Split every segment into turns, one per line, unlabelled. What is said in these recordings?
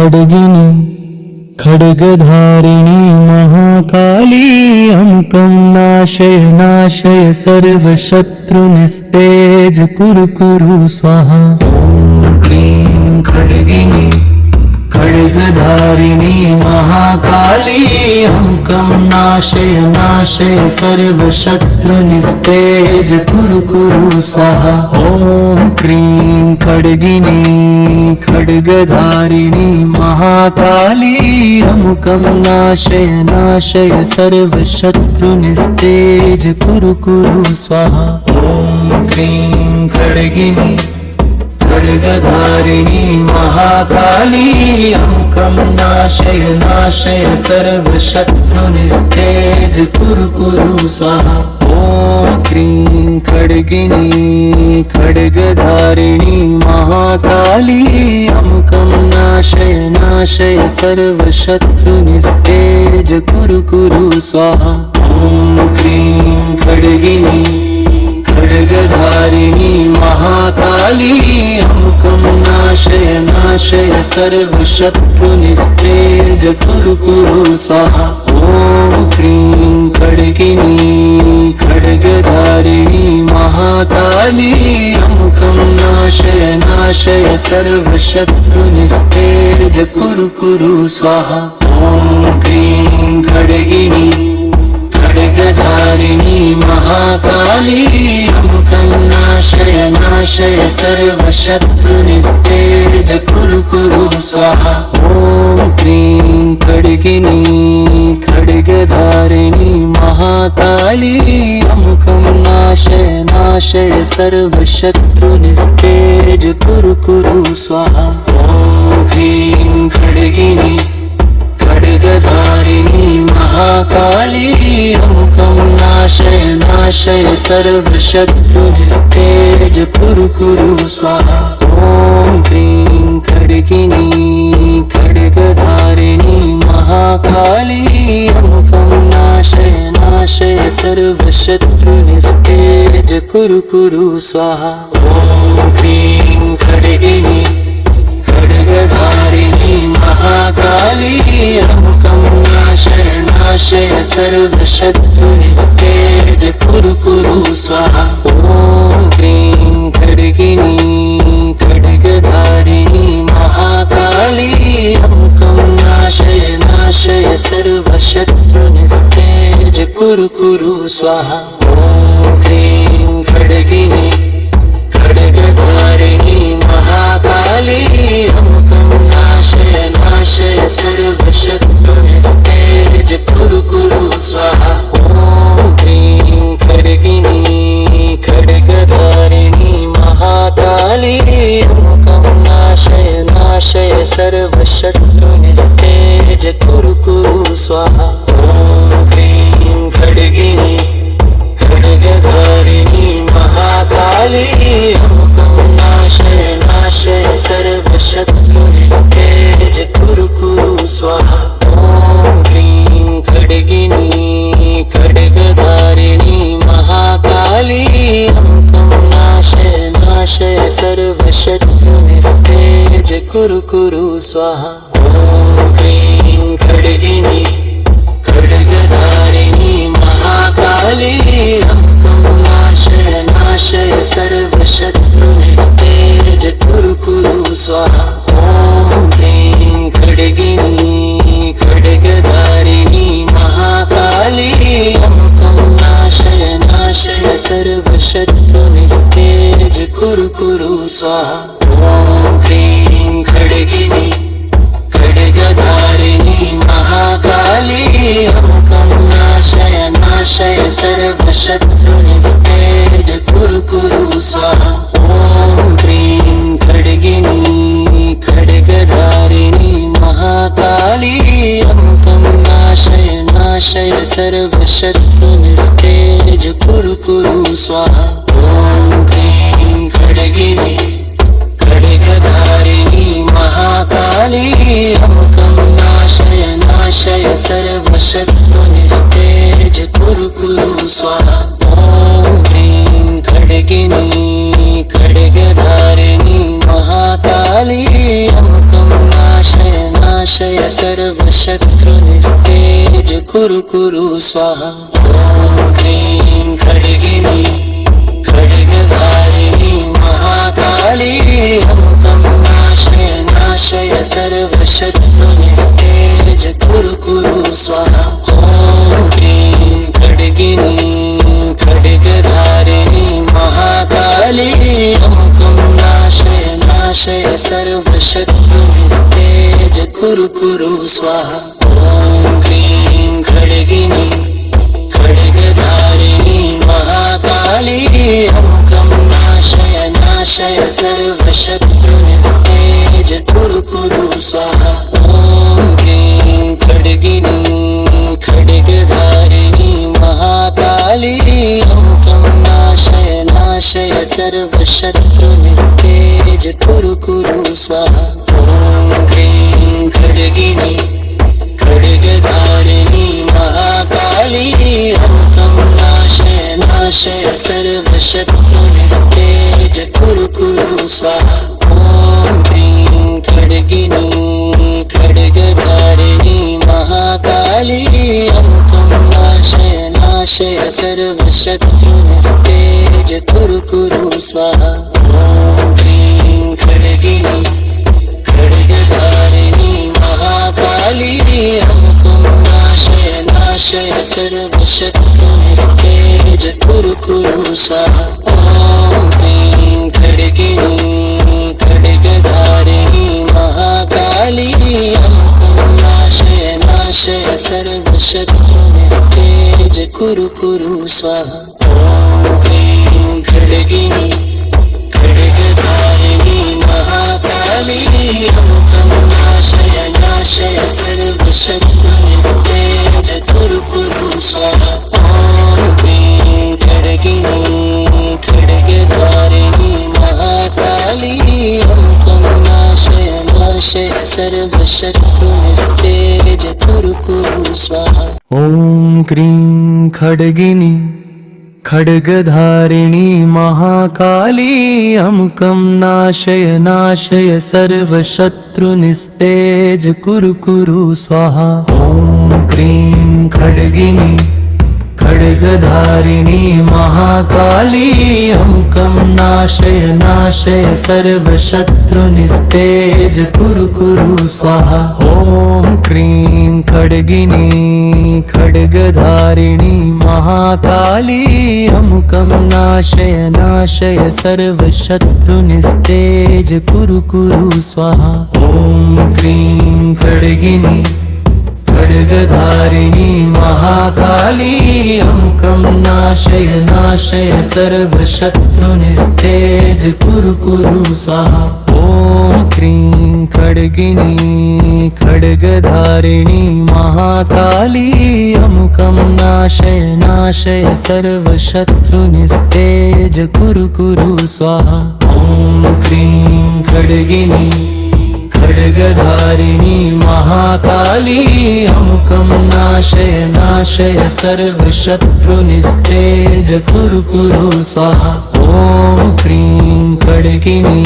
खड्गिनी खड्गधारिणी महाकाली अंकं नाशय नाशय सर्वशत्रुनिस्तेज कुरु कुरु स्वाहा। ॐ क्लीं खड्गिनी खड्गधारिणी महाकाली अंकं नाशय नाशय सर्वशत्रुनिस्तेज कुरु कुरु स्वाहा। ॐ क्लीं खड्गिनी खड्गधारिणी महाकाली अंकं नाशय नाशय सर्वशत्रुनिस्तेज कुरु कुरु स्वाहा। ॐ क्लीं खड्गिनी खड्गधारिणी महाकाली अंकं नाशय नाशय सर्वशत्रुनिस्तेज कुरु कुरु स्वाहा। ॐ क्लीं खड्गिनी खड्गधारिणी महाकाली अंकं नाशय नाशय सर्वशत्रुनिस्तेज कुरु कुरु स्वाहा। ॐ क्लीं खड्गिनी खड्गधारिणी महाकाली अंकं नाशय नाशय सर्वशत्रुनिस्तेज कुरु कुरु स्वाहा। ॐ क्लीं खड्गिनी खड्गधारिणी महाकाली अंकं नाशय नाशय सर्वशत्रुनिस्तेज कुरु कुरु स्वाहा। ॐ क्लीं खड्गिनी खड्गधारिणी महाकाली अंकं नाशय नाशय सर्वशत्रुनिस्तेज कुरु कुरु स्वाहा। ॐ क्लीं खड्गिनी खड्गधारिणी महाकाली अंकं नाशय नाशय सर्वशत्रुनिस्तेज कुरु कुरु स्वाहा। ॐ क्लीं खड्गिनी खड्गधारिणी महाकाली अंकं नाशय नाशय सर्वशत्रुनिस्तेज कुरु कुरु स्वाहा। ॐ क्लीं खड्गिनी खड्गधारिणी महाकाली अंकं नाशय नाशय सर्वशत्रुनिस्तेज कुरु कुरु स्वाहा। ॐ क्लीं खड्गिनी खड्गधारिणी महाकाली अंकं नाशय नाशय सर्वशत्रुनिस्तेज कुरु कुरु स्वाहा। ॐ क्लीं खड्गिनी खड्गधारिणी महाकाली अंकं नाशय नाशय सर्वशत्रुनिस्तेज कुरु कुरु स्वाहा। ॐ क्लीं खड्गिनी खड्गधारिणी महाकाली अंकं नाशय नाशय सर्वशत्रुनिस्तेज कुरु कुरु स्वाहा। ॐ क्लीं खड्गिनी खड्गधारिणी महाकाली अंकं नाशय नाशय सर्वशत्रुनिस्तेज कुरु कुरु स्वाहा। ॐ क्लीं खड्गिनी खड्गधारिणी महाकाली अंकं नाशय नाशय सर्वशत्रुनिस्तेज कुरु कुरु स्वाहा। ॐ क्लीं खड्गिनी खड्गधारिणी महाकाली अंकं नाशय नाशय सर्वशत्रुनिस्तेज कुरु कुरु स्वाहा। ॐ क्लीं खड्गिनी खड्गधारिणी महाकाली अंकं नाशय नाशय सर्वशत्रुनिस्तेज कुरु कुरु स्वाहा। ॐ क्लीं खड्गिनी खड्गधारिणी महाकाली अंकं नाशय नाशय सर्वशत्रुनिस्तेज कुरु कुरु स्वाहा। ॐ क्लीं खड्गिनी खड्गधारिणी महाकाली अंकं नाशय नाशय सर्वशत्रुनिस्तेज कुरु कुरु स्वाहा। ॐ क्लीं खड्गिनी खड्गधारिणी महाकाली अंकं नाशय नाशय सर्वशत्रुनिस्तेज कुरु कुरु स्वाहा। ॐ क्लीं खड्गिनी खड्गधारिणी महाकाली अंकं नाशय नाशय सर्वशत्रुनिस्तेज कुरु कुरु स्वाहा। ॐ क्लीं खड्गिनी खड्गधारिणी महाकाली अंकं नाशय नाशय सर्वशत्रुनिस्तेज कुरु कुरु स्वाहा। ॐ क्रीं खड्गिनी खड्गधारिणी महाकाली अमुकं नाशय नाशय सर्वशत्रुनिस्तेज कुरु कुरु स्वाहा। ॐ क्रीं खड्गिनी खड्गधारिणी महाकाली अमुकं नाशय नाशय सर्वशत्रुनिस्तेज कुरु कुरु स्वाहा। ॐ क्रीं खड्गिनी खड्गधारिणी महाकाली अमुकं नाशय नाशय सर्वशत्रुनिस्तेज कुरु कुरु स्वाहा। ॐ क्रीं खड्गिनी खड्गधारिणी महाकाली अमुकं नाशय नाशय सर्वशत्रुनिस्तेज कुरु कुरु स्वाहा। ॐ क्रीं खड्गिनी खड्गधारिणी महाकाली अमुकं नाशय नाशय सर्वशत्रुनिस्तेज कुरु कुरु स्वाहा। ॐ क्रीं खड्गिनी खड्गधारिणी महाकाली अमुकं नाशय नाशय सर्वशत्रुनिस्तेज कुरु कुरु स्वाहा। ॐ क्रीं खड्गिनी खड्गधारिणी महाकाली अमुकं नाशय नाशय सर्वशत्रुनिस्तेज कुरु कुरु स्वाहा। ॐ क्रीं खड्गिनी खड्गधारिणी महाकाली अमुकं नाशय नाशय सर्वशत्रुनिस्तेज कुरु कुरु स्वाहा। ॐ क्रीं खड्गिनी खड्गधारिणी महाकाली अमुकं नाशय नाशय सर्वशत्रुनिस्तेज कुरु कुरु स्वाहा। ॐ क्रीं खड्गिनी खड्गधारिणी महाकाली अमुकं नाशय नाशय सर्वशत्रुनिस्तेज कुरु कुरु स्वाहा।
ॐ क्रीं खड्गिनी खड्गधारिणी महाकाली अमुकं नाशय नाशय सर्वशत्रुनिस्तेज कुरु कुरु स्वाहा। ॐ क्रीं खड्गिनी खड्गधारिणी महाकाली अमुकं नाशय नाशय सर्वशत्रुनिस्तेज कुरु कुरु स्वाहा। ॐ क्रीं खड्गिनी खड्गधारिणी महाकाली अमुकं नाशय नाशय सर्वशत्रुनिस्तेज कुरु कुरु स्वाहा। ॐ क्रीं खड्गिनी खड्गधारिणी महाकाली अमुकं नाशय नाशय सर्वशत्रुनिस्तेज कुरु कुरु स्वाहा। ॐ क्रीं खड्गिनी खड्गधारिणी महाकाली अमुकं नाशय नाशय सर्वशत्रुनिस्तेज कुरु कुरु स्वाहा। ॐ क्रीं खड्गिनी खड्गधारिणी महाकाली अमुकं नाशय नाशय सर्वशत्रुनिस्तेज कुरु कुरु स्वाहा। ॐ क्रीं खड्गिनी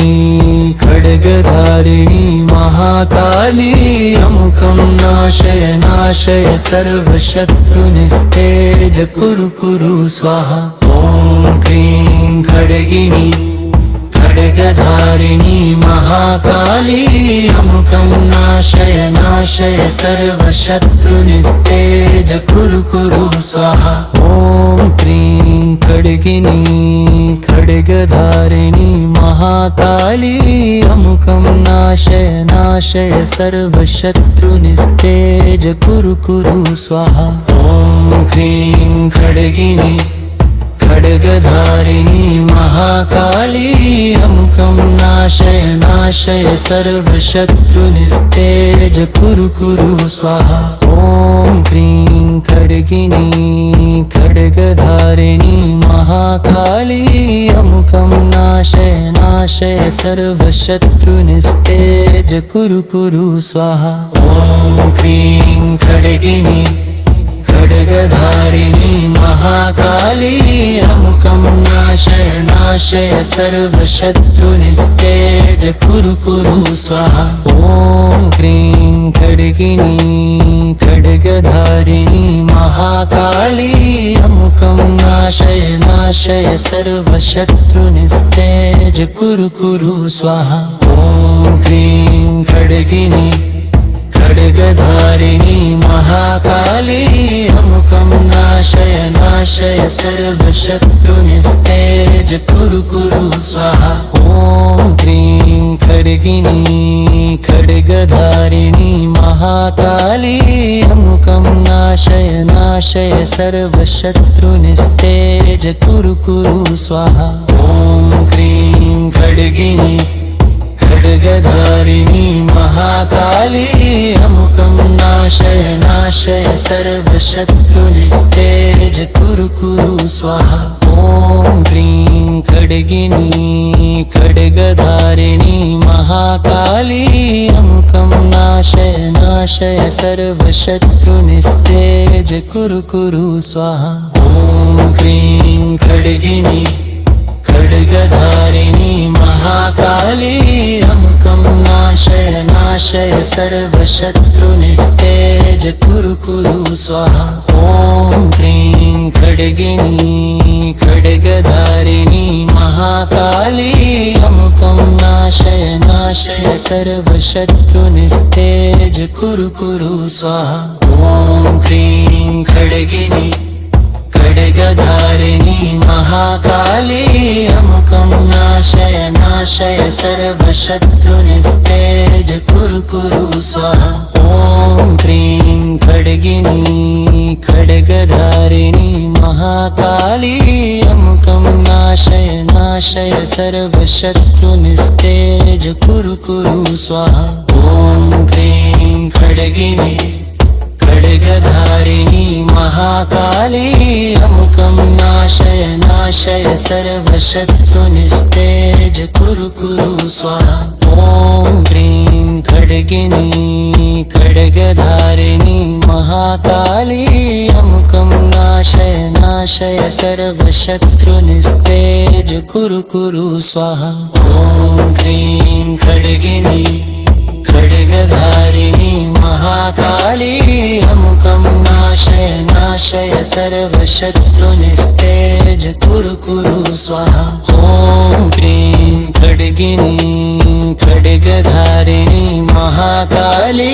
खड्गधारिणी महाकाली अमुकं नाशय नाशय सर्वशत्रुनिस्तेज कुरु कुरु स्वाहा। ॐ क्रीं खड्गिनी खड्गधारिणी महाकाली अमुकं नाशय नाशय सर्वशत्रुनिस्तेज कुरु कुरु स्वाहा। ॐ क्रीं खड्गिनी खड्गधारिणी महाकाली अमुकं नाशय नाशय सर्वशत्रुनिस्तेज कुरु कुरु स्वाहा। ॐ क्रीं खड्गिनी खड्गधारिणी महाकाली अमुकं नाशय नाशय सर्वशत्रुनिस्तेज कुरु कुरु स्वाहा। ॐ क्रीं खड्गिनी खड्गधारिणी महाकाली अमुकं नाशय नाशय सर्वशत्रुनिस्तेज कुरु कुरु स्वाहा। ॐ क्रीं खड्गिनी खड्गधारिणी महाकाली अमुकं नाशय नाशय सर्वशत्रुनिस्तेज कुरु कुरु स्वाहा ॐ क्रीं खड्गिनी खड्गधारिणी महाकाली अमुकं नाशय नाशय सर्वशत्रुनिस्तेज कुरु कुरु स्वाहा ॐ क्रीं खड्गिनी खड्गधारिणी महाकाली अमुकं नाशय नाशय सर्वशत्रुनिस्तेज कुरु कुरु स्वाहा ॐ क्रीं खड्गिनी खड्गधारिणी महाकाली अमुकं नाशय नाशय सर्वशत्रुनिस्तेज कुरु कुरु स्वाहा ॐ क्रीं खड्गिनी खड्गधारिणी महाकाली अमुकं नाशय नाशय सर्वशत्रुनिस्तेज कुरु कुरु स्वाहा ॐ क्रीं खड्गिनी खड्गधारिणी महाकाली अमुकं नाशय नाशय सर्वशत्रुनिस्तेज कुरु कुरु स्वाहा ॐ क्रीं खड्गिनी खड्गधारिणी महाकाली अमुकं नाशय नाशय सर्वशत्रुनिस्तेज कुरु कुरु स्वाहा ॐ क्रीं खड्गिनी खड्गधारिणी महाकाली अमुकं नाशय नाशय सर्वशत्रुनिस्तेज कुरु कुरु स्वाहा ॐ क्रीं खड्गिनी खड्गधारिणी महाकाली अमुकं नाशय नाशय सर्वशत्रुनिस्तेज कुरु कुरु स्वाहा ॐ क्रीं खड्गिनी खड्गधारिणी महाकाली अमुकं नाशय नाशय सर्वशत्रुनिस्तेज कुरु कुरु स्वाहा ॐ क्रीं खड्गिनी खड्गधारिणी महाकाली अमुकं नाशय नाशय सर्वशत्रुनिस्तेज कुरु कुरु स्वाहा ॐ क्रीं खड्गिनी खड्गधारिणी महाकाली अमुकं नाशय नाशय सर्वशत्रुनिस्तेज कुरु कुरु स्वाहा ॐ क्रीं खड्गिनी खड्गधारिणी महाकाली अमुकं नाशय नाशय सर्वशत्रुनिस्तेज कुरु कुरु स्वाहा ॐ क्रीं खड्गिनी खड्गधारिणी महाकाली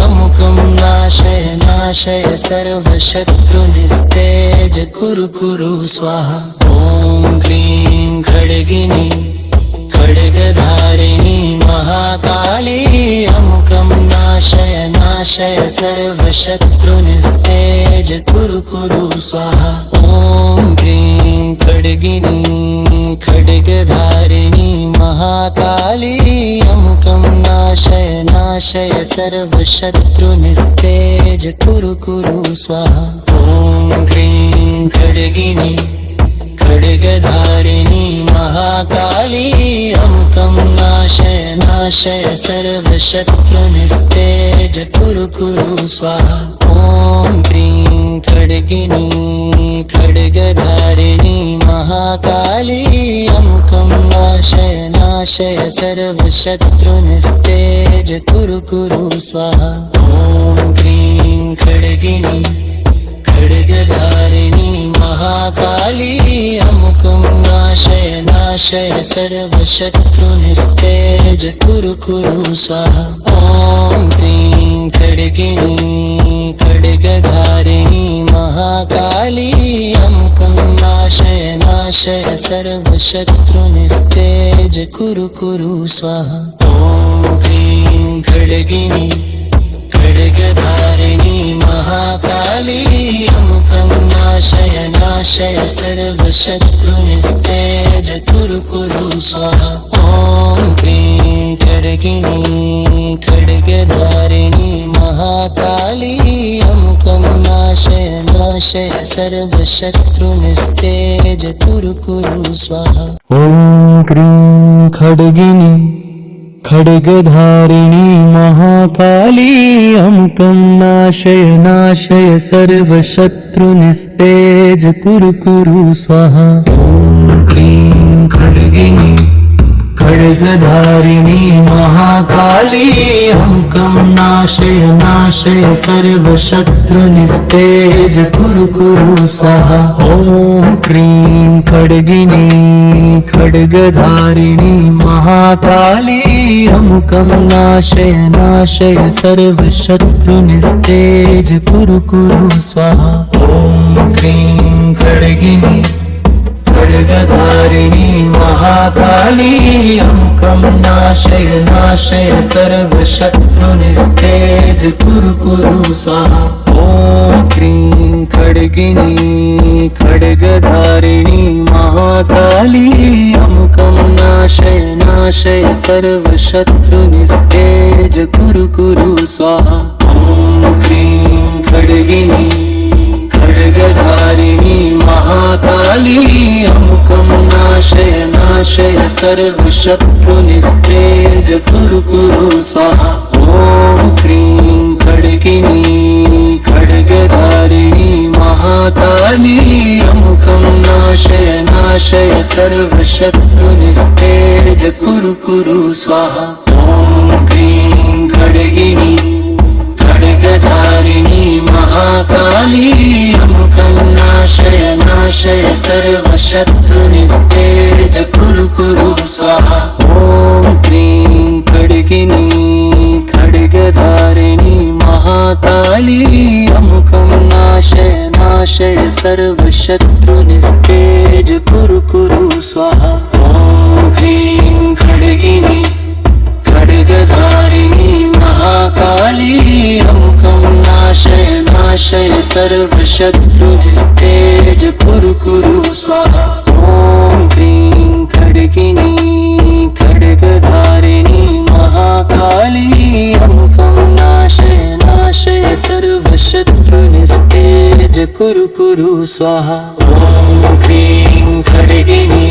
अमुकं नाशय नाशय सर्वशत्रुनिस्तेज कुरु कुरु स्वाहा ॐ क्रीं खड्गिनी खड्गधारिणी महाकाली अमुकं नाशय नाशय सर्वशत्रुनिस्तेज कुरु कुरु स्वाहा ॐ क्रीं खड्गिनी खड्गधारिणी महाकाली अमुकं नाशय नाशय सर्वशत्रुनिस्तेज कुरु कुरु स्वाहा ॐ क्रीं खड्गिनी खड्गधारिणी महाकाली अमुकं नाशय नाशय सर्वशत्रुनिस्तेज कुरु कुरु स्वाहा ॐ क्रीं खड्गिनी खड्गधारिणी महाकाली अमुकं नाशय नाशय सर्वशत्रुनिस्तेज कुरु कुरु स्वाहा ॐ क्रीं खड्गिनी खड्गधारिणी महाकाली अमुकं नाशय नाशय सर्वशत्रुनिस्तेज कुरु कुरु स्वाहा ॐ क्रीं खड्गिनी खड्गधारिणी महाकाली अमुकं नाशय नाशय सर्वशत्रुनिस्तेज कुरु कुरु स्वाहा ॐ क्रीं खड्गिनी खड्गधारिणी महाकाली अमुकं नाशय नाशय सर्वशत्रुनिस्तेज कुरु कुरु स्वाहा ॐ क्रीं खड्गिनी खड्गधारिणी महाकाली अमुकं नाशय नाशय सर्वशत्रुनिस्तेज कुरु कुरु स्वाहा ॐ क्रीं खड्गिनी खड्गधारिणी महाकाली अमुकं नाशय नाशय सर्वशत्रुनिस्तेज कुरु कुरु स्वाहा। ॐ क्लीं खड्गिनी खड्गधारिणी महाकाली अमुकं नाशय नाशय सर्वशत्रुनिस्तेज कुरु कुरु स्वाहा। ॐ क्लीं खड्गिनी खड्गधारिणी महाकाली अमुकं नाशय नाशय सर्वशत्रुनिस्तेज कुरु कुरु स्वाहा। ॐ क्लीं खड्गिनी खड्गधारिणी महाकाली अमुकं नाशय नाशय सर्वशत्रुनिस्तेज कुरु कुरु स्वाहा। ॐ क्लीं खड्गिनी खड्गधारिणी महाकाली अमुकं नाशय नाशय सर्वशत्रुनिस्तेज कुरु कुरु स्वाहा। ॐ क्लीं खड्गिनी खड्गधारिणी महाकाली अमुकं नाशय नाशय सर्वशत्रुनिस्तेज कुरु कुरु स्वाहा। ॐ क्लीं खड्गिनी खड्गधारिणी महाकाली अमुकं नाशय नाशय सर्वशत्रुनिस्तेज कुरु कुरु स्वाहा। ॐ क्लीं खड्गिनी खड्गधारिणी महाकाली अमुकं नाशय नाशय सर्वशत्रुनिस्तेज कुरु कुरु स्वाहा। ॐ क्लीं खड्गिनी खड्गधारिणी महाकाली अमुकं नाशय नाशय सर्वशत्रुनिस्तेज कुरु कुरु स्वाहा। ॐ क्लीं खड्गिनी खड्गधारिणी महाकाली अमुकं नाशय नाशय सर्वशत्रुनिस्तेज कुरु कुरु स्वाहा। ॐ क्लीं खड्गिनी खड्गधारिणी महाकाली अमुकं नाशय नाशय सर्वशत्रुनिस्तेज कुरु कुरु स्वाहा। ॐ क्लीं खड्गिनी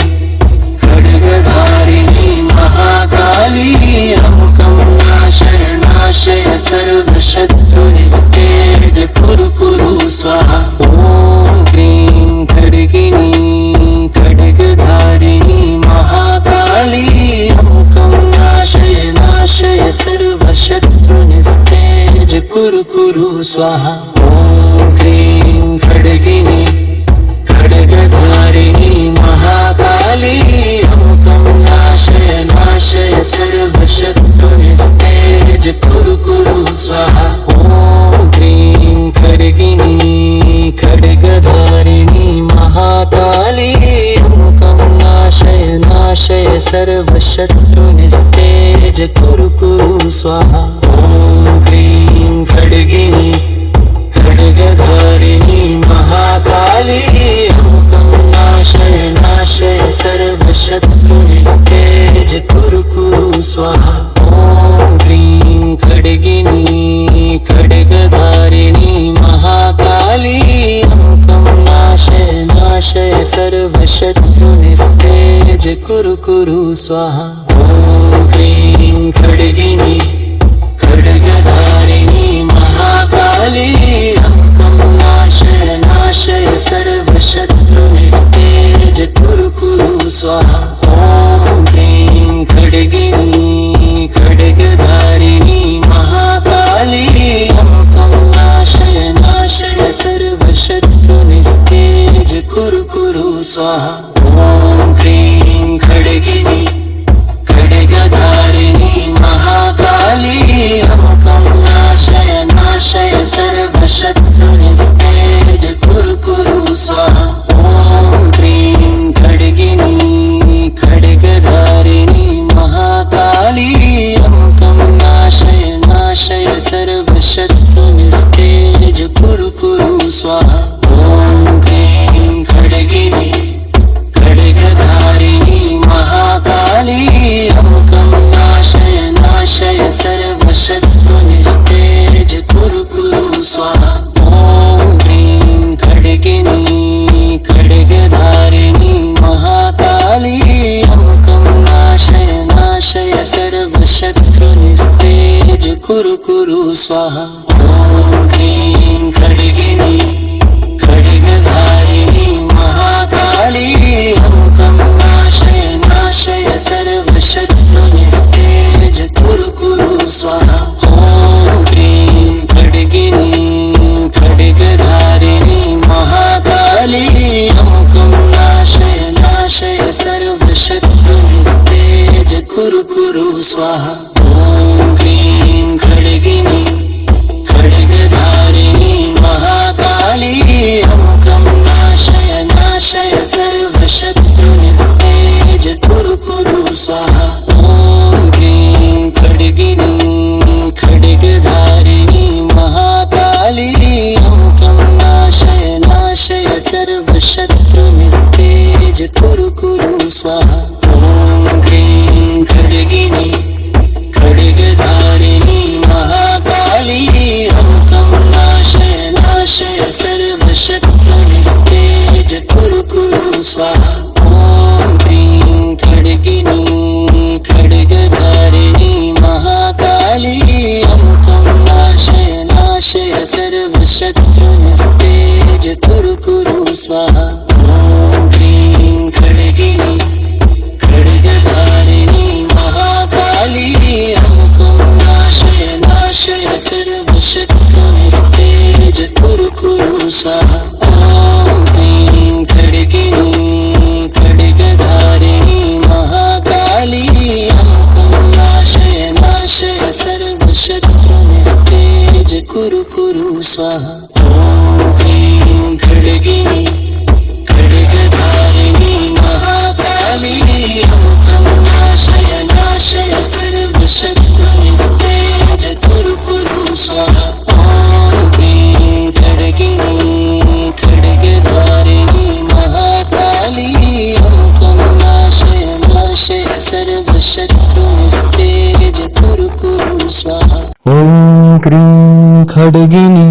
खड्गधारिणी महाकाली अमुकं नाशय नाशय सर्वशत्रुनिस्तेज कुरु कुरु स्वाहा। ॐ क्लीं खड्गिनी खड्गधारिणी महाकाली अमुकं नाशय नाशय सर्वशत्रुनिस्तेज कुरु कुरु स्वाहा। ॐ क्लीं खड्गिनी खड्गधारिणी महाकाली अमुकं नाशय नाशय सर्वशत्रुनिस्तेज कुरु कुरु स्वाहा। ॐ क्लीं खड्गिनी खड्गधारिणी महाकाली अमुकं नाशय नाशय सर्वशत्रुनिस्तेज कुरु कुरु स्वाहा। ॐ क्लीं खड्गिनी खड्गधारिणी महाकाली अमुकं नाशय नाशय सर्वशत्रुनिस्तेज कुरु कुरु स्वाहा। ॐ क्लीं खड्गिनी खड्गधारिणी महाकाली अमुकं नाशय नाशय सर्वशत्रुनिस्तेज कुरु कुरु स्वाहा। ॐ क्लीं खड्गिनी खड्गधारिणी महाकाली अमुकं नाशय नाशय सर्वशत्रुनिस्तेज कुरु कुरु स्वाहा। ॐ क्लीं खड्गिनी खड्गधारिणी महाकाली अमुकं नाशय नाशय सर्वशत्रुनिस्तेज कुरु कुरु स्वाहा। ॐ क्लीं खड्गिनी खड्गधारिणी महाकाली अमुकं नाशय नाशय सर्वशत्रुनिस्तेज कुरु कुरु स्वाहा। ॐ क्लीं खड्गिनी खड्गधारिणी महाकाली अमुकं नाशय नाशय सर्वशत्रुनिस्तेज कुरु कुरु स्वाहा। ॐ क्लीं खड्गिनी खड्गधारिणी महाकाली अमुकं नाशय नाशय सर्वशत्रुनिस्तेज कुरु कुरु स्वाहा। ॐ क्लीं खड्गिनी खड्गधारिणी महाकाली अमुकं नाशय नाशय सर्वशत्रुनिस्तेज सर्वशत्रुनिस्तेज कुरु कुरु स्वाहा ॐ क्लीं खड्गिनी खड्गधारिणी महाकाली अमुकं नाशय नाशय सर्वशत्रुनिस्तेज कुरु कुरु स्वाहा ॐ क्लीं खड्गिनी खड्गधारिणी महाकाली अमुकं नाशय नाशय सर्वशत्रुनिस्तेज कुरु कुरु स्वाहा ॐ क्लीं खड्गिनी खड्गधारिणी महाकाली अमुकं नाशय नाशय सर्वशत्रुनिस्तेज कुरु कुरु स्वाहा ॐ क्लीं खड्गिनी खड्गधारिणी महाकाली अमुकं नाशय नाशय सर्वशत्रुनिस्तेज कुरु कुरु स्वाहा ॐ क्लीं खड्गिनी खड्गधारिणी महाकाली अमुकं नाशय नाशय सर्वशत्रुनिस्तेज कुरु कुरु स्वाहा ॐ क्लीं खड्गिनी खड्गधारिणी महाकाली अमुकं नाशय नाशय सर्वशत्रुनिस्तेज कुरु कुरु स्वाहा ॐ क्लीं खड्गिनी खड्गधारिणी महाकाली अमुकं नाशय नाशय सर्वशत्रुनिस्तेज कुरु कुरु स्वाहा ॐ क्लीं खड्गिनी खड्गधारिणी महाकाली अमुकं नाशय नाशय सर्वशत्रुनिस्तेज कुरु कुरु स्वाहा ॐ क्लीं खड्गिनी खड्गधारिणी महाकाली अमुकं नाशय नाशय सर्वशत्रुनिस्तेज कुरु कुरु स्वाहा ॐ क्लीं खड्गिनी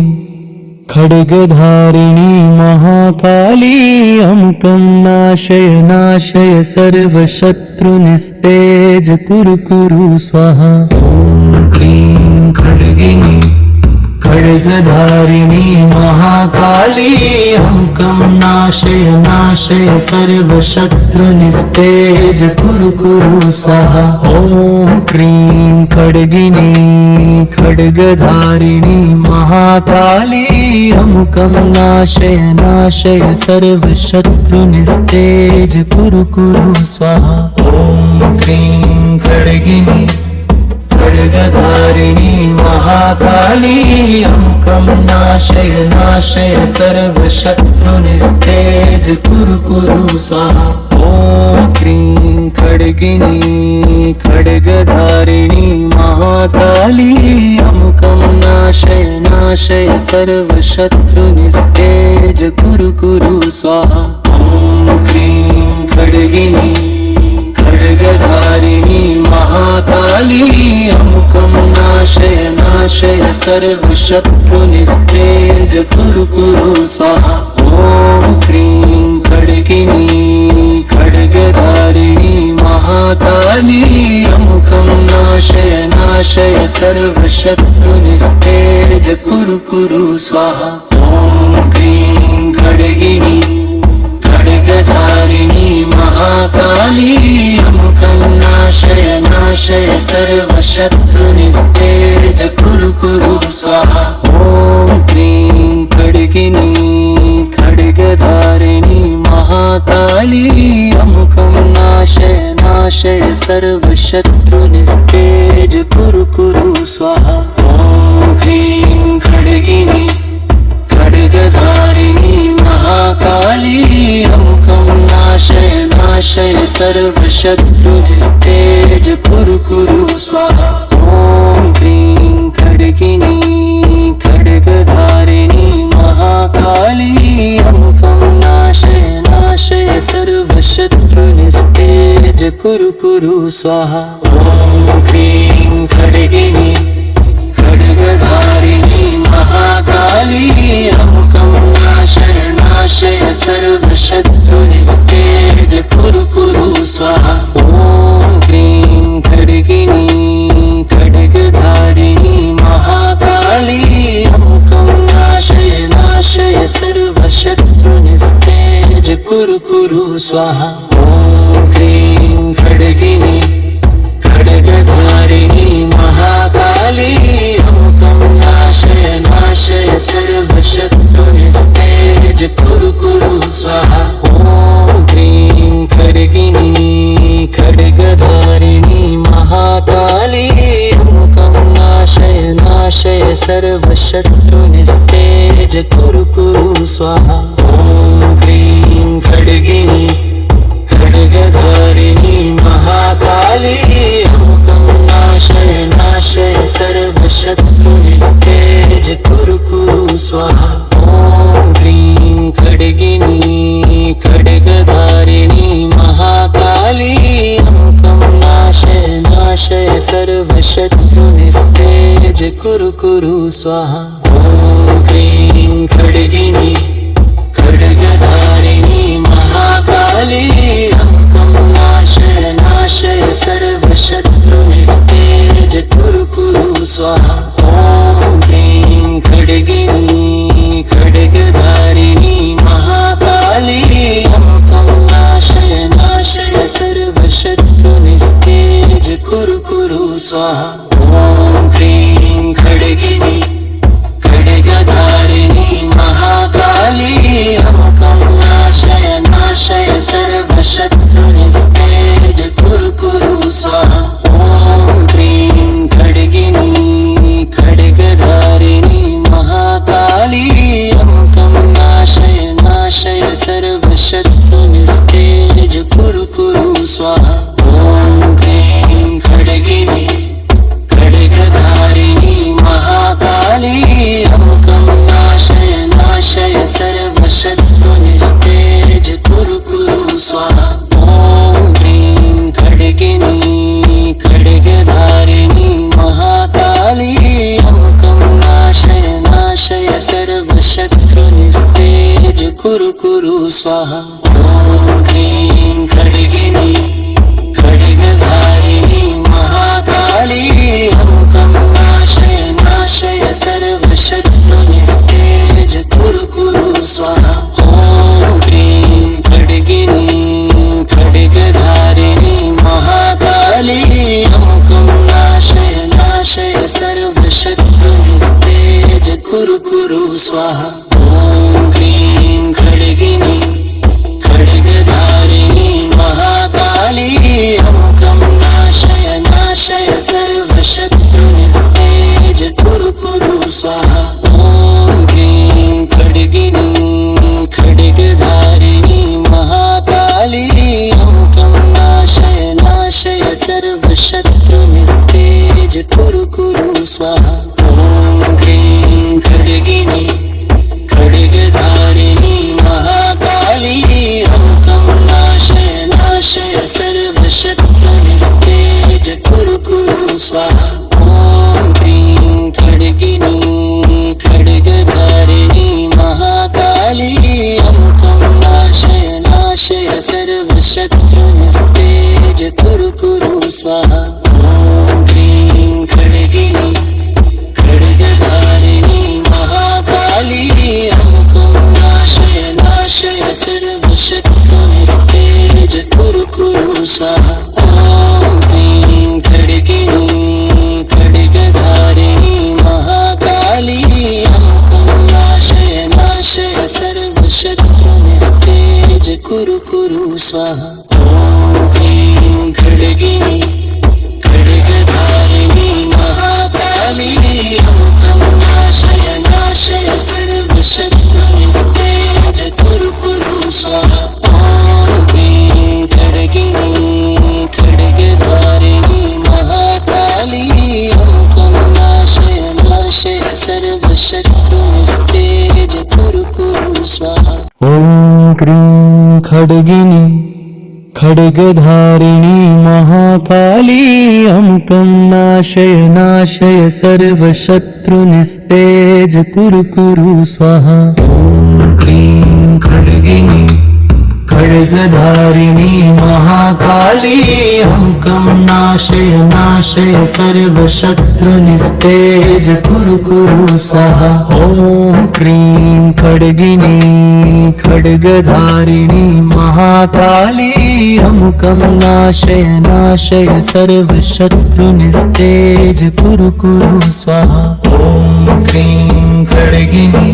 खड्गधारिणी महाकाली अमुकं नाशय नाशय सर्वशत्रुनिस्तेज कुरु कुरु स्वाहा
ॐ क्रीं खड्गिनी खड्गधारिणी महाकाली अमुकं नाशय नाशय सर्वशत्रुनिस्तेज कुरु कुरु स्वाहा ॐ क्रीं खड्गिनी खड्गधारिणी महाकाली अमुकं नाशय नाशय सर्वशत्रुनिस्तेज कुरु कुरु स्वाहा ॐ क्रीं खड्गिनी खड्गधारिणी महाकाली अमुकं नाशय नाशय सर्वशत्रुनिस्तेज कुरु कुरु स्वाहा ॐ क्रीं खड्गिनी खड्गधारिणी महाकाली अमुकं नाशय नाशय सर्वशत्रुनिस्तेज कुरु कुरु स्वाहा ॐ क्रीं खड्गिनी खड्गधारिणी महाकाली अमुकं नाशय नाशय सर्वशत्रुनिस्तेज कुरु कुरु स्वाहा ॐ क्रीं खड्गिनी खड्गधारिणी महाकाली अमुकं नाशय नाशय सर्वशत्रुनिस्तेज कुरु कुरु स्वाहा ॐ क्रीं खड्गिनी खड्गधारिणी महाकाली अमुकं नाशय नाशय सर्वशत्रुनिस्तेज कुरु कुरु स्वाहा ॐ क्रीं खड्गिनी खड्गधारिणी महाकाली अमुकं नाशय नाशय सर्वशत्रुनिस्तेज कुरु कुरु स्वाहा ॐ क्रीं खड्गिनी खड्गधारिणी महाकाली अमुकं नाशय नाशय सर्वशत्रुनिस्तेज कुरु कुरु स्वाहा ॐ क्रीं खड्गिनी खड्गधारिणी महाकाली अमुकं नाशय नाशय सर्वशत्रुनिस्तेज कुरु कुरु स्वाहा ॐ क्रीं खड्गिनी खड्गधारिणी महाकाली अमुकं नाशय नाशय सर्वशत्रुनिस्तेज कुरु कुरु स्वाहा ॐ क्रीं खड्गिनी खड्गधारिणी महाकाली अमुकं नाशय नाशय सर्वशत्रुनिस्तेज कुरु कुरु स्वाहा ॐ क्रीं खड्गिनी स्वाहा ॐ क्रीं खड्गिनी खड्गधारिणी महाकाली अमुकं नाशय नाशय सर्वशत्रुनिस्तेज कुरु कुरु स्वाहा ॐ क्रीं खड्गिनी खड्गधारिणी महाकाली अमुकं नाशय नाशय सर्वशत्रुनिस्तेज कुरु कुरु स्वाहा ॐ क्रीं खड्गिनी खड्गधारिणी महाकाली अमुकं नाशय नाशय सर्वशत्रुनिस्तेज कुरु कुरु स्वाहा ॐ क्रीं खड्गिनी खड्गधारिणी महाकाली अमुकं नाशय नाशय सर्वशत्रुनिस्तेज कुरु कुरु स्वाहा ॐ क्रीं खड्गिनी खड्गधारिणी महाकाली अमुकं नाशय नाशय सर्वशत्रुनिस्तेज कुरु कुरु स्वाहा ॐ क्रीं खड्गिनी खड्गधारिणी महाकाली अमुकं नाशय नाशय सर्वशत्रुनिस्तेज कुरु कुरु स्वाहा ॐ क्रीं खड्गिनी खड्गधारिणी महाकाली अमुकं नाशय नाशय सर्वशत्रुनिस्तेज कुरु कुरु स्वाहा ॐ क्रीं खड्गिनी खड्गधारिणी महाकाली अमुकं नाशय नाशय सर्वशत्रुनिस्तेज कुरु कुरु स्वाहा ॐ क्रीं खड्गिनी खड्गधारिणी महाकाली अमुकं नाशय नाशय सर्वशत्रुनिस्तेज कुरु कुरु स्वाहा ॐ क्रीं खड्गिनी खड्गधारिणी महाकाली अमुकं नाशय नाशय सर्वशत्रुनिस्तेज कुरु कुरु स्वाहा ॐ क्रीं खड्गिनी खड्गधारिणी महाकाली अमुकं नाशय नाशय सर्वशत्रुनिस्तेज कुरु कुरु स्वाहा ॐ क्रीं खड्गिनी खड्गधारिणी महाकाली अमुकं नाशय नाशय सर्वशत्रुनिस्तेज कुरु कुरु स्वाहा ॐ क्रीं खड्गिनी खड्गधारिणी महाकाली अमुकं नाशय नाशय सर्वशत्रुनिस्तेज कुरु कुरु स्वाहा ॐ क्रीं खड्गिनी खड्गधारिणी महाकाली अमुकं नाशय नाशय सर्वशत्रुनिस्तेज कुरु कुरु स्वाहा ॐ क्रीं खड्गिनी खड्गधारिणी महाकाली अमुकं नाशय नाशय सर्वशत्रुनिस्तेज कुरु कुरु स्वाहा ॐ क्रीं खड्गिनी खड्गधारिणी महाकाली अमुकं नाशय नाशय सर्वशत्रुनिस्तेज कुरु कुरु स्वाहा ॐ क्रीं खड्गिनी खड्गधारिणी महाकाली अमुकं नाशय नाशय सर्वशत्रुनिस्तेज कुरु कुरु स्वाहा ॐ क्रीं खड्गिनी खड्गधारिणी महाकाली अमुकं नाशय नाशय सर्वशत्रुनिस्तेज कुरु कुरु स्वाहा ॐ क्रीं खड्गिनी खड्गधारिणी महाकाली अमुकं नाशय नाशय सर्वशत्रुनिस्तेज कुरु कुरु स्वाहा ॐ क्रीं खड्गिनी खड्गधारिणी महाकाली अमुकं नाशय नाशय सर्वशत्रुनिस्तेज कुरु कुरु स्वाहा ॐ क्रीं खड्गिनी खड्गधारिणी महाकाली अमुकं नाशय नाशय सर्वशत्रुनिस्तेज कुरु कुरु स्वाहा ॐ क्रीं खड्गिनी खड्गधारिणी महाकाली अंकं नाशय नाशय सर्वशत्रुनिस्तेज कुरु कुरु स्वाहा। ॐ क्रीं खड्गिनी खड्गधारिणी महाकाली अंकं नाशय नाशय सर्वशत्रुनिस्तेज कुरु कुरु स्वाहा। ॐ क्रीं खड्गिनी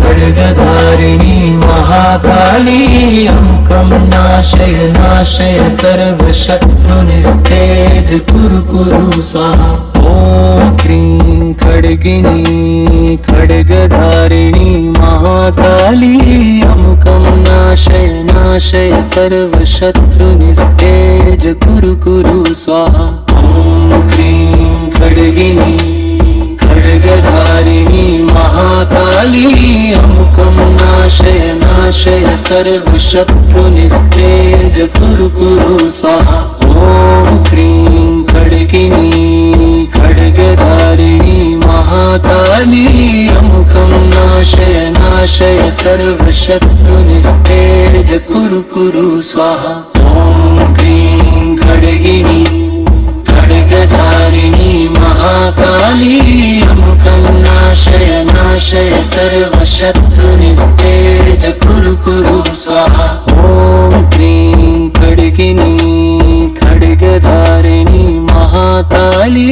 खड्गधारिणी महाकाली अंकं नाशय नाशय सर्वशत्रुनिस्तेज कुरु कुरु स्वाहा। ॐ क्रीं खड्गिनी खड्गधारिणी महाकाली अंकं नाशय नाशय सर्वशत्रुनिस्तेज कुरु कुरु स्वाहा। ॐ क्रीं खड्गिनी खड्गधारिणी महाकाली अंकं नाशय नाशय सर्वशत्रुनिस्तेज कुरु कुरु स्वाहा। ॐ क्रीं खड्गिनी खड्गधारिणी महाकाली अंकं नाशय नाशय सर्वशत्रुनिस्तेज कुरु कुरु स्वाहा। ॐ क्रीं खड्गिनी खड्गधारिणी महाकाली अंकं नाशय नाशय सर्वशत्रुनिस्तेज कुरु कुरु स्वाहा। ॐ क्रीं खड्गिनी खड्गधारिणी महाकाली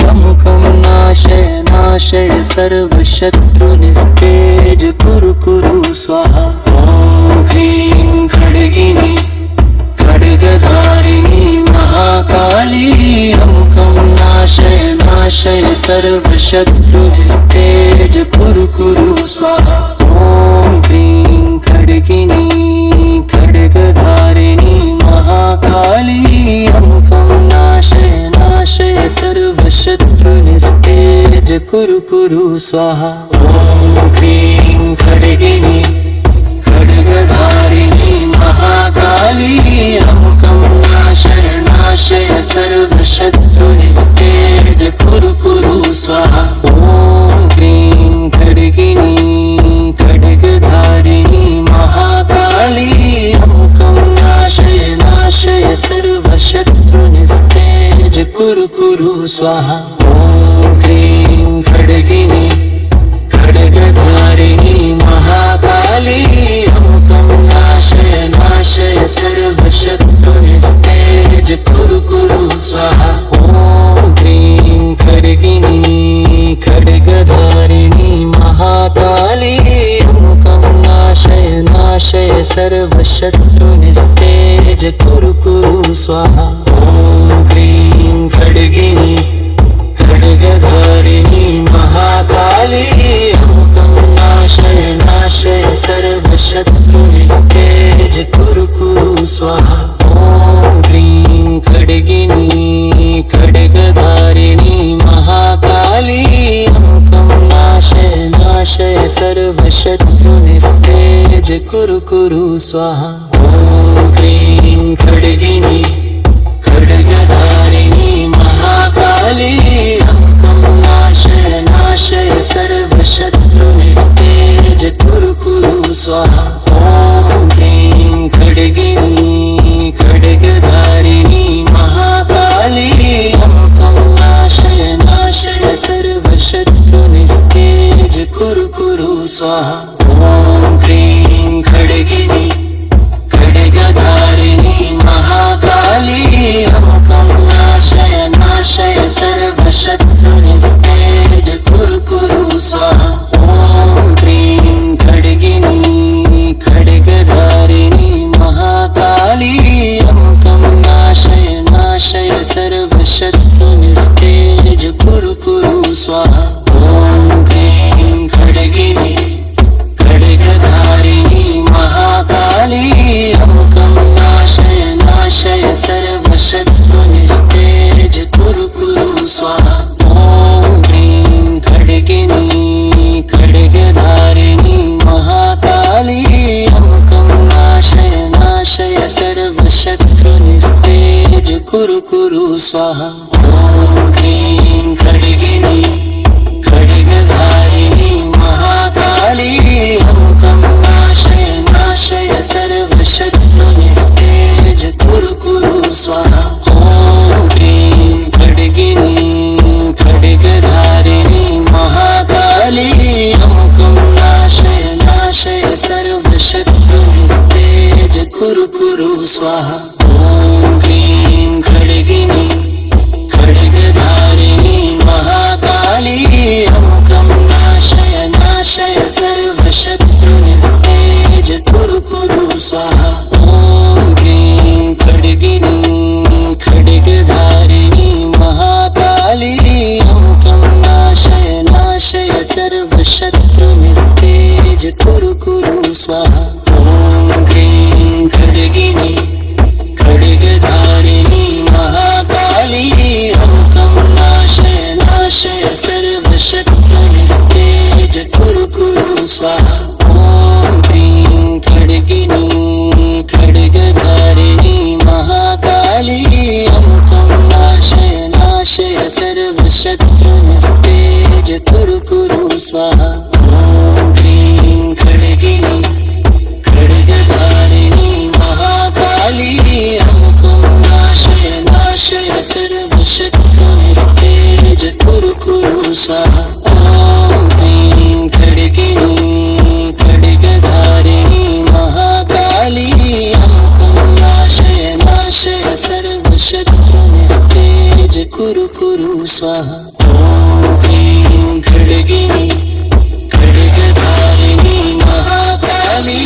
अंकं नाशय नाशय सर्वशत्रुनिस्तेज कुरु कुरु स्वाहा। ॐ क्रीं खड्गिनी खड्गधारिणी महाकाली अंकं नाशय नाशय सर्वशत्रुनिस्तेज कुरु कुरु स्वाहा। ॐ क्रीं खड्गिनी खड्गधारिणी महाकाली अंकं नाशय नाशय सर्वशत्रुनिस्तेज कुरु कुरु स्वाहा। ॐ क्रीं खड्गिनी खड्गधारिणी महाकाली अंकं नाशय नाशय सर्वशत्रुनिस्तेज कुरु कुरु स्वाहा। ॐ क्रीं खड्गिनी खड्गधारिणी महाकाली अंकं नाशय नाशय सर्वशत्रुनिस्तेज कुरु कुरु स्वाहा। ॐ क्रीं खड्गिनी खड्गधारिणी महाकाली अंकं नाशय नाशय सर्वशत्रुनिस्तेज कुरु कुरु स्वाहा। ॐ क्रीं खड्गिनी खड्गधारिणी महाकाली अंकं नाशय नाशय सर्वशत्रुनिस्तेज कुरु कुरु स्वाहा। ॐ क्रीं खड्गिनी खड्गधारिणी महाकाली अंकं नाशय नाशय सर्वशत्रुनिस्तेज कुरु कुरु स्वाहा। ॐ क्रीं खड्गिनी खड्गधारिणी महाकाली अंकं नाशय नाशय सर्वशत्रुनिस्तेज कुरु कुरु स्वाहा। ॐ क्रीं खड्गिनी खड्गधारिणी महाकाली अंकं नाशय नाशय सर्वशत्रुनिस्तेज कुरु कुरु स्वाहा। ॐ क्रीं खड्गिनी खड्गधारिणी महाकाली अंकं नाशय नाशय सर्वशत्रुनिस्तेज कुरु कुरु स्वाहा। ॐ क्रीं खड्गिनी खड्गधारिणी महाकाली अंकं नाशय नाशय सर्वशत्रुनिस्तेज कुरु कुरु स्वाहा। ॐ क्रीं खड्गिनी खड्गधारिणी महाकाली अंकं नाशय नाशय सर्वशत्रुनिस्तेज कुरु कुरु स्वाहा। ॐ क्रीं खड्गिनी खड्गधारिणी महाकाली अंकं नाशय नाशय सर्वशत्रुनिस्तेज कुरु कुरु स्वाहा। ॐ क्रीं खड्गिनी खड्गधारिणी महाकाली अंकं नाशय नाशय सर्वशत्रुनिस्तेज कुरु कुरु स्वाहा। ॐ क्रीं खड्गिनी खड्गधारिणी महाकाली अंकं नाशय नाशय सर्वशत्रुनिस्तेज स्वाहा ॐ क्लीं खड्गिनी खड्गधारिणी महाकाली अमुकं नाशय नाशय सर्वशत्रुनिस्तेज कुरु कुरु स्वाहा ॐ क्लीं खड्गिनी खड्गधारिणी महाकाली अमुकं नाशय नाशय सर्वशत्रुनिस्तेज कुरु कुरु स्वाहा ॐ क्लीं खड्गिनी खड्गधारिणी महाकाली अमुकं नाशय नाशय सर्वशत्रुनिस्तेज कुरु कुरु स्वाहा ॐ क्लीं खड्गिनी खड्गधारिणी महाकाली अमुकं नाशय नाशय सर्वशत्रुनिस्तेज कुरु कुरु स्वाहा ॐ क्लीं खड्गिनी खड्गधारिणी महाकाली अमुकं नाशय नाशय सर्वशत्रुनिस्तेज कुरु कुरु स्वाहा ॐ क्लीं खड्गिनी खड्गधारिणी महाकाली अमुकं नाशय नाशय सर्वशत्रुनिस्तेज कुरु कुरु स्वाहा ॐ क्लीं खड्गिनी खड्गधारिणी महाकाली